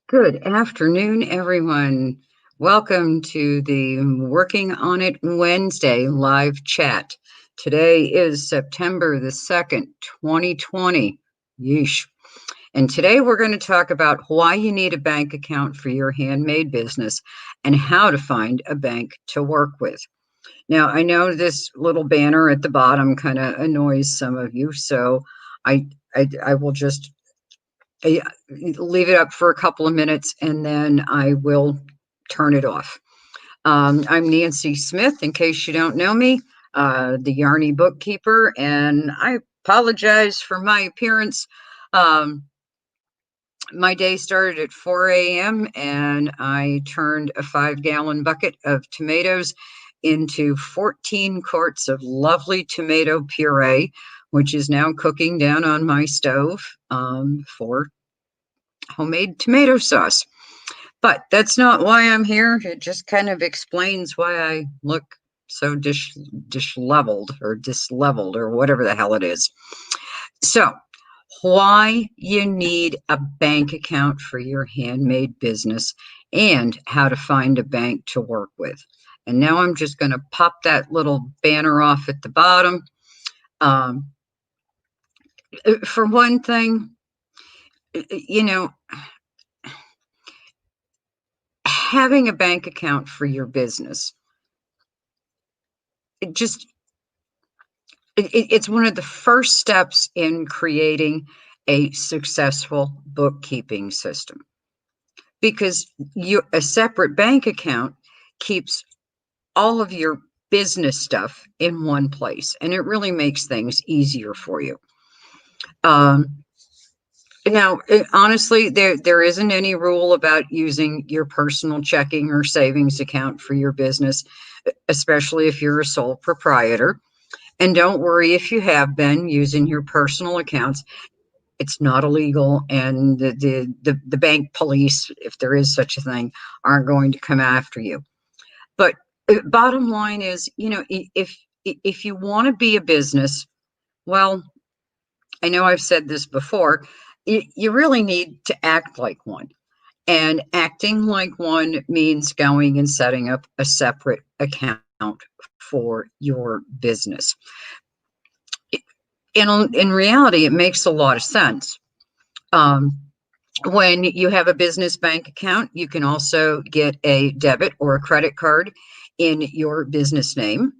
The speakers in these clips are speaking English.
Good afternoon, everyone. Welcome to the Working on It Wednesday live chat. Today is September the 2nd, 2020. Yeesh. And today we're going to talk about why you need a bank account for your handmade business and how to find a bank to work with. Now, I know this little banner at the bottom kind of annoys some of you, so I will just I leave it up for a couple of minutes and then I will turn it off. I'm Nancy Smith, in case you don't know me, the Yarny bookkeeper, and I apologize for my appearance. Um, my day started at 4 a.m. and I turned a 5-gallon bucket of tomatoes into 14 quarts of lovely tomato puree, which is now cooking down on my stove for homemade tomato sauce. But that's not why I'm here. It just kind of explains why I look so disleveled or whatever the hell it is. So, why you need a bank account for your handmade business and how to find a bank to work with. And now I'm just going to pop that little banner off at the bottom. Um, for one thing, you know, having a bank account for your business, it just it's one of the first steps in creating a successful bookkeeping system because a separate bank account keeps all of your business stuff in one place, and it really makes things easier for you. Um, Now, honestly, there isn't any rule about using your personal checking or savings account for your business, especially if you're a sole proprietor. And don't worry if you have been using your personal accounts. It's not illegal, and the bank police, if there is such a thing, aren't going to come after you. But bottom line is, if you want to be a business, well, I know I've said this before, you really need to act like one. And acting like one means going and setting up a separate account for your business. In reality, it makes a lot of sense. Um, when you have a business bank account, you can also get a debit or a credit card in your business name,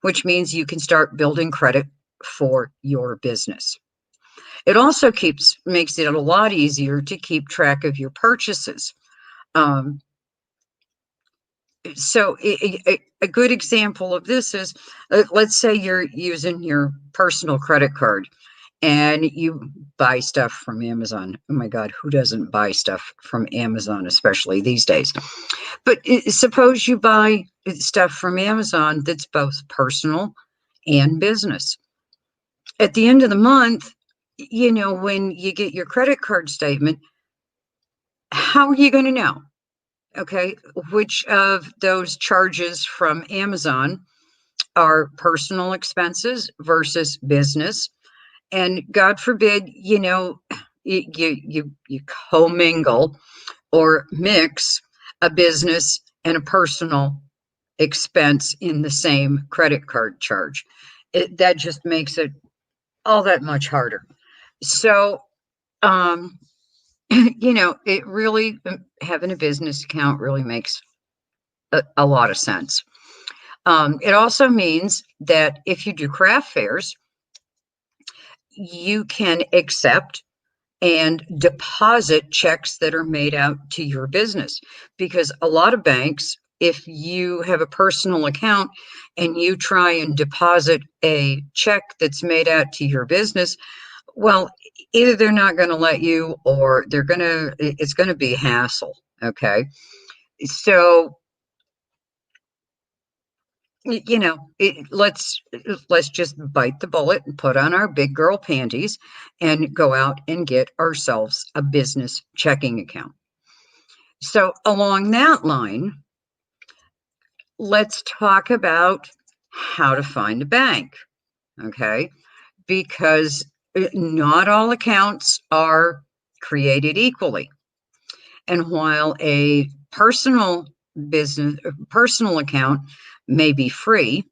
which means you can start building credit for your business. It also makes it a lot easier to keep track of your purchases. Um, so a good example of this is, let's say you're using your personal credit card and you buy stuff from Amazon. Oh my God, who doesn't buy stuff from Amazon, especially these days? But suppose you buy stuff from Amazon that's both personal and business. At the end of the month, when you get your credit card statement, how are you going to know? Okay, which of those charges from Amazon are personal expenses versus business? And God forbid, you commingle or mix a business and a personal expense in the same credit card charge. That just makes it all that much harder. So, um, it really, having a business account really makes a lot of sense. It also means that if you do craft fairs, you can accept and deposit checks that are made out to your business. Because a lot of banks, if you have a personal account and you try and deposit a check that's made out to your business, well, either they're not going to let you or it's going to be a hassle. Okay. So, let's just bite the bullet and put on our big girl panties and go out and get ourselves a business checking account. So along that line, let's talk about how to find a bank. Okay, because not all accounts are created equally. And while a personal account may be free,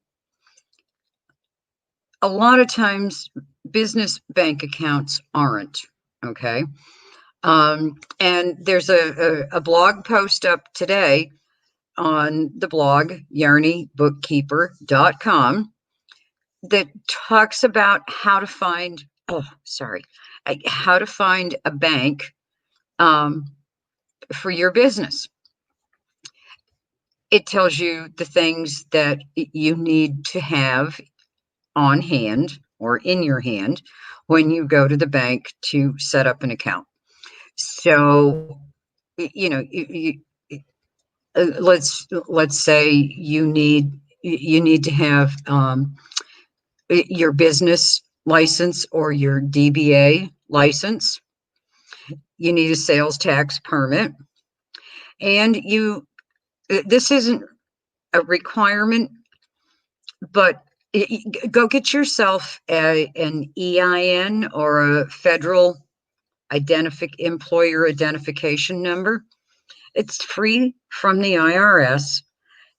a lot of times business bank accounts aren't. Okay. And there's a blog post up today on the blog yarnybookkeeper.com that talks about how to find how to find a bank um, for your business. It tells you the things that you need to have on hand or in your hand when you go to the bank to set up an account. So, you know, let's say you need to have your business license or your DBA license. You need a sales tax permit, and this isn't a requirement, but go get yourself an EIN or a federal employer identification number. It's free from the IRS,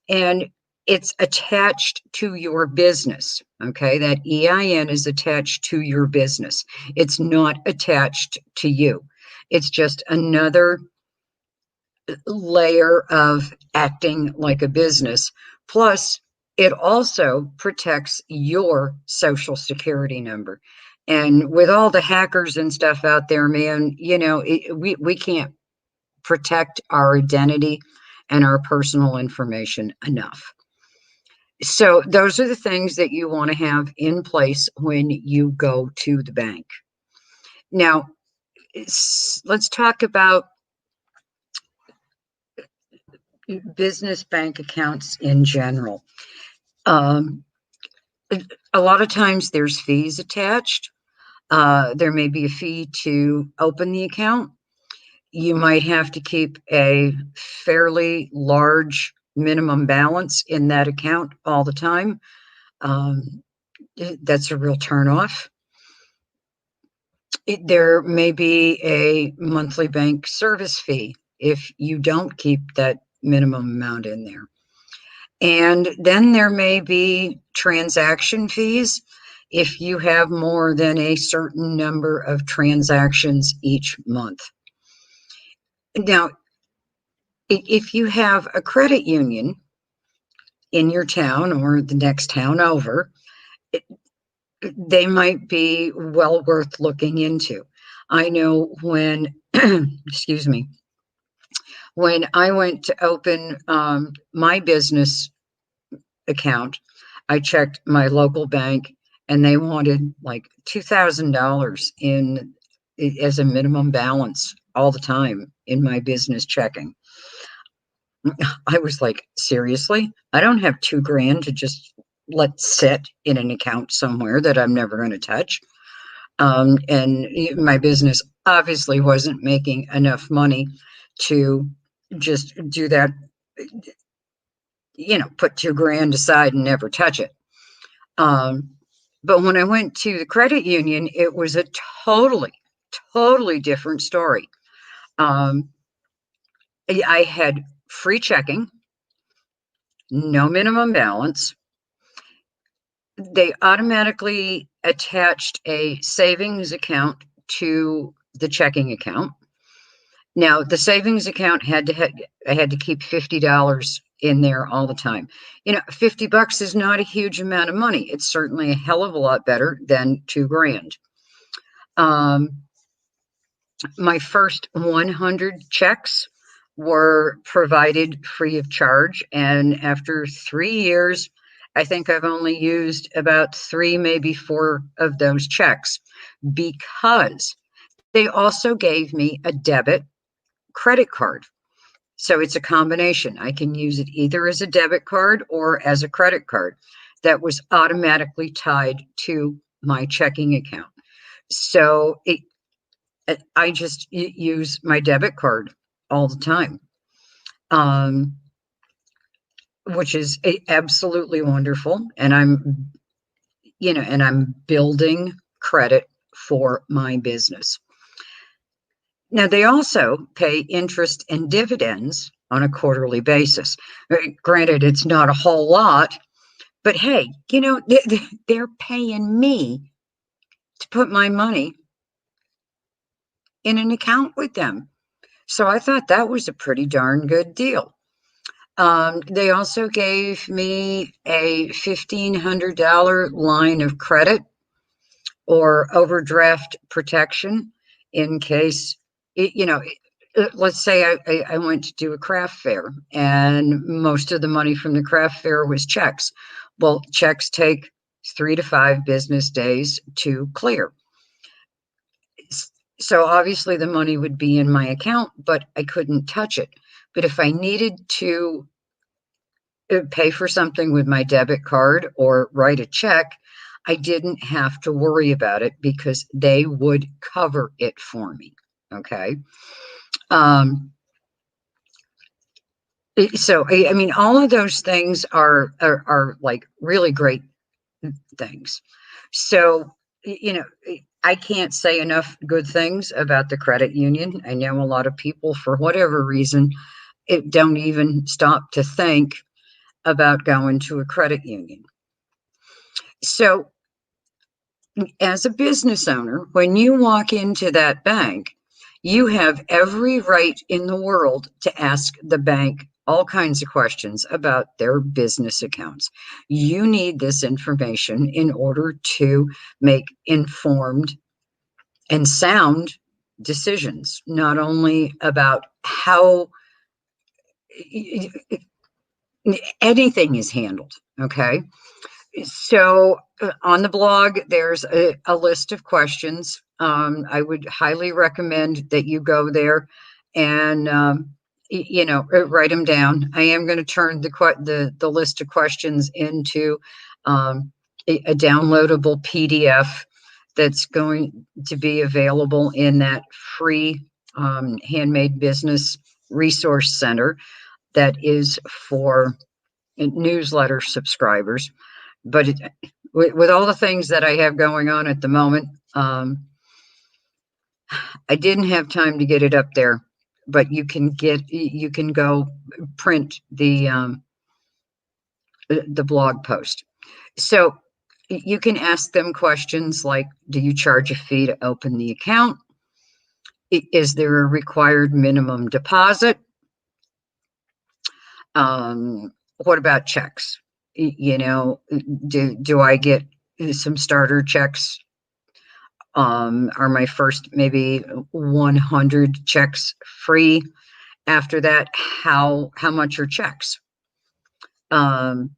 and it's attached to your business. Okay, that EIN is attached to your business. It's not attached to you. It's just another layer of acting like a business. Plus, it also protects your social security number. And with all the hackers and stuff out there, man, we can't protect our identity and our personal information enough. So those are the things that you want to have in place when you go to the bank. Now, let's talk about business bank accounts in general. Um, a lot of times there's fees attached. There may be a fee to open the account. You might have to keep a fairly large minimum balance in that account all the time. That's a real turnoff. There may be a monthly bank service fee if you don't keep that minimum amount in there. And then there may be transaction fees if you have more than a certain number of transactions each month. Now, if you have a credit union in your town or the next town over, they might be well worth looking into. I know when, excuse me, when I went to open my business account, I checked my local bank and they wanted like $2,000 in as a minimum balance all the time in my business checking. I was like, seriously? I don't have $2,000 to just let sit in an account somewhere that I'm never going to touch. And my business obviously wasn't making enough money to just do that, put $2,000 aside and never touch it. But when I went to the credit union, it was a totally different story. I had free checking, no minimum balance. They automatically attached a savings account to the checking account. Now, the savings account I had to keep $50 in there all the time. $50 is not a huge amount of money. It's certainly a hell of a lot better than $2,000. My first 100 checks were provided free of charge, and after 3 years, I think I've only used about 3, maybe 4 of those checks because they also gave me a debit credit card. So it's a combination. I can use it either as a debit card or as a credit card that was automatically tied to my checking account. So I just use my debit card all the time, which is absolutely wonderful. And I'm building credit for my business. Now, they also pay interest and dividends on a quarterly basis. Granted, it's not a whole lot, but hey, they're paying me to put my money in an account with them. So I thought that was a pretty darn good deal. They also gave me a $1,500 line of credit or overdraft protection in case, let's say I went to do a craft fair and most of the money from the craft fair was checks. Well, checks take 3 to 5 business days to clear. So obviously the money would be in my account, but I couldn't touch it. But if I needed to pay for something with my debit card or write a check, I didn't have to worry about it because they would cover it for me. Okay. Um, so I mean, all of those things are like really great things. So I can't say enough good things about the credit union. I know a lot of people, for whatever reason, it don't even stop to think about going to a credit union. So as a business owner, when you walk into that bank, you have every right in the world to ask the bank all kinds of questions about their business accounts. You need this information in order to make informed and sound decisions, not only about how anything is handled. Okay. So on the blog, there's a list of questions. I would highly recommend that you go there and write them down. I am going to turn the list of questions into a downloadable PDF that's going to be available in that free handmade business resource center that is for newsletter subscribers. But with all the things that I have going on at the moment, I didn't have time to get it up there. But you can go print the blog post. So you can ask them questions like, do you charge a fee to open the account? Is there a required minimum deposit? What about checks? Do I get some starter checks? Are my first maybe 100 checks free? After that, how much are checks? Um,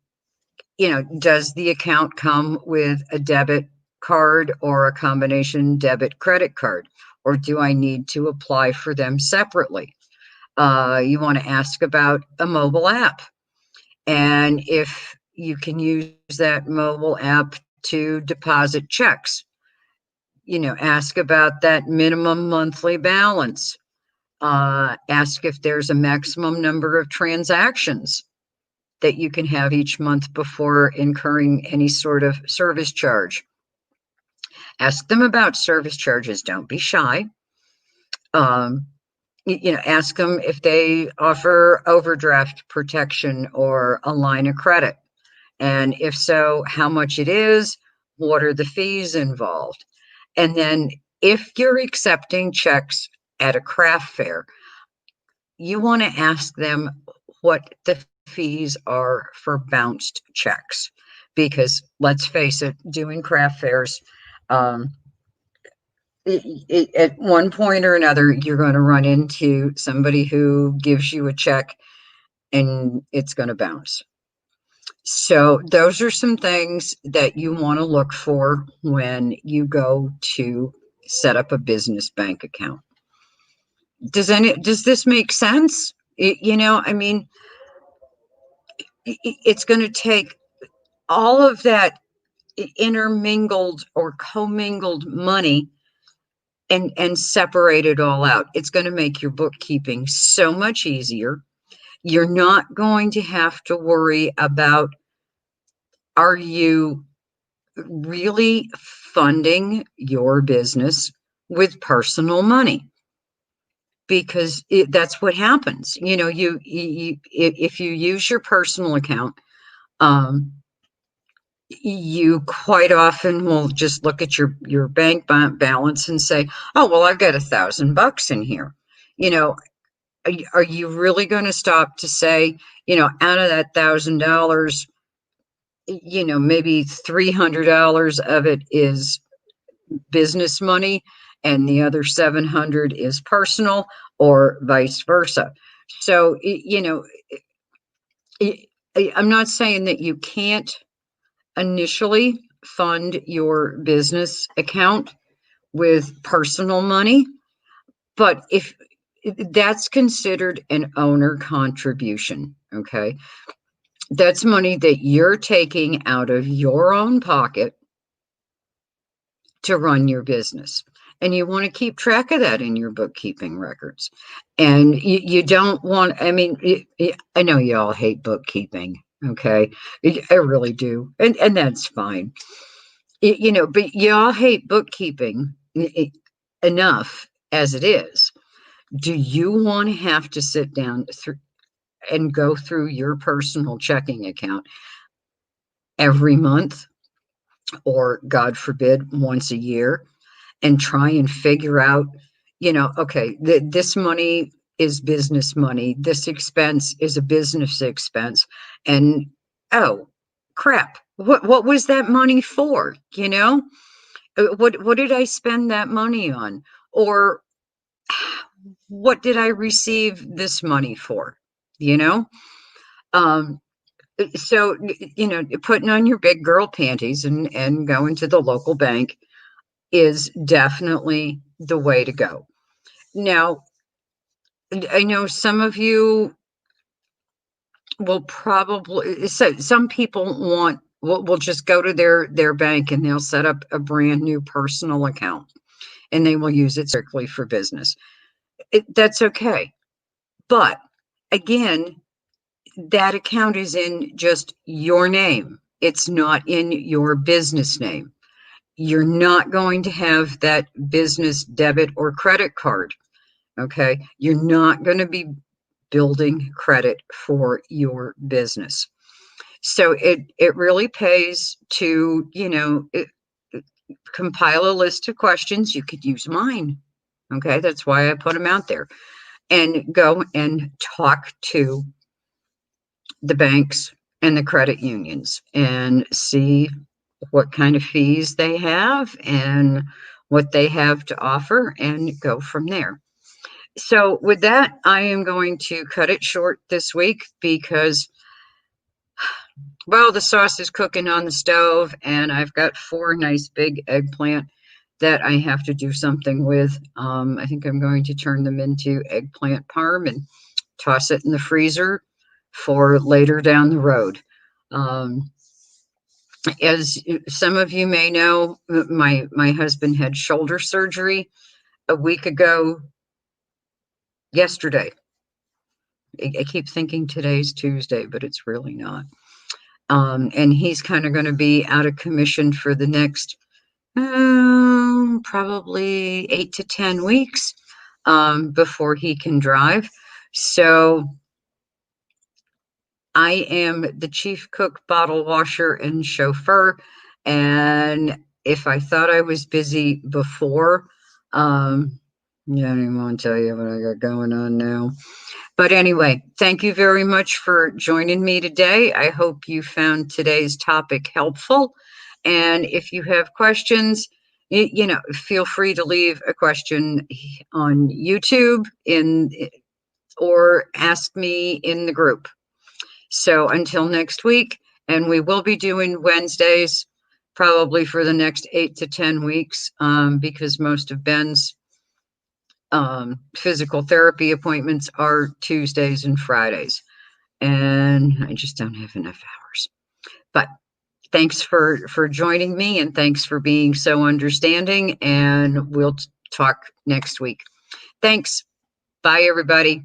does the account come with a debit card or a combination debit credit card, or do I need to apply for them separately? You want to ask about a mobile app, and if you can use that mobile app to deposit checks. Ask about that minimum monthly balance. Ask if there's a maximum number of transactions that you can have each month before incurring any sort of service charge. Ask them about service charges. Don't be shy. Um, ask them if they offer overdraft protection or a line of credit. And if so, how much it is, what are the fees involved? And then if you're accepting checks at a craft fair, you want to ask them what the fees are for bounced checks. Because let's face it, doing craft fairs, um, at one point or another, you're going to run into somebody who gives you a check and it's going to bounce. So those are some things that you want to look for when you go to set up a business bank account. Does this make sense? I mean, it's going to take all of that intermingled or commingled money and separate it all out. It's going to make your bookkeeping so much easier. You're not going to have to worry about, are you really funding your business with personal money? because that's what happens. If you use your personal account, um, you quite often will just look at your bank balance and say, "Oh, well, I've got $1,000 in here." You know, are you really going to stop to say, out of that $1,000, maybe $300 of it is business money and the other 700 is personal, or vice versa? So, I'm not saying that you can't initially fund your business account with personal money, but if that's considered an owner contribution, okay? That's money that you're taking out of your own pocket to run your business. And you want to keep track of that in your bookkeeping records. And you don't want, I mean, I know you all hate bookkeeping, okay? I really do. And that's fine. But you all hate bookkeeping enough as it is. Do you want to have to sit down and go through your personal checking account every month, or God forbid, once a year, and try and figure out, okay, this money is business money, this expense is a business expense, and oh crap, what was that money for? What did I spend that money on? Or what did I receive this money for? You know? Um, so, putting on your big girl panties and going to the local bank is definitely the way to go. Now, I know some of you will probably, so some people will just go to their bank and they'll set up a brand new personal account and they will use it strictly for business. That's okay. But again, that account is in just your name. It's not in your business name. You're not going to have that business debit or credit card. Okay. You're not going to be building credit for your business. So it really pays to, compile a list of questions. You could use mine. Okay. That's why I put them out there, and go and talk to the banks and the credit unions and see what kind of fees they have and what they have to offer, and go from there. So with that, I am going to cut it short this week because, well, the sauce is cooking on the stove and I've got 4 nice big eggplant that I have to do something with. I think I'm going to turn them into eggplant parm and toss it in the freezer for later down the road. Um, as some of you may know, my husband had shoulder surgery a week ago yesterday. I keep thinking today's Tuesday, but it's really not. And he's kind of going to be out of commission for the next probably 8 to 10 weeks before he can drive. So I am the chief cook, bottle washer, and chauffeur. And if I thought I was busy before, yeah, I don't even want to tell you what I got going on now. But anyway, thank you very much for joining me today. I hope you found today's topic helpful. And if you have questions, feel free to leave a question on YouTube or ask me in the group. So until next week, and we will be doing Wednesdays probably for the next 8 to 10 weeks, because most of Ben's physical therapy appointments are Tuesdays and Fridays, and I just don't have enough hours. But thanks for joining me, and thanks for being so understanding, and we'll talk next week. Thanks. Bye, everybody.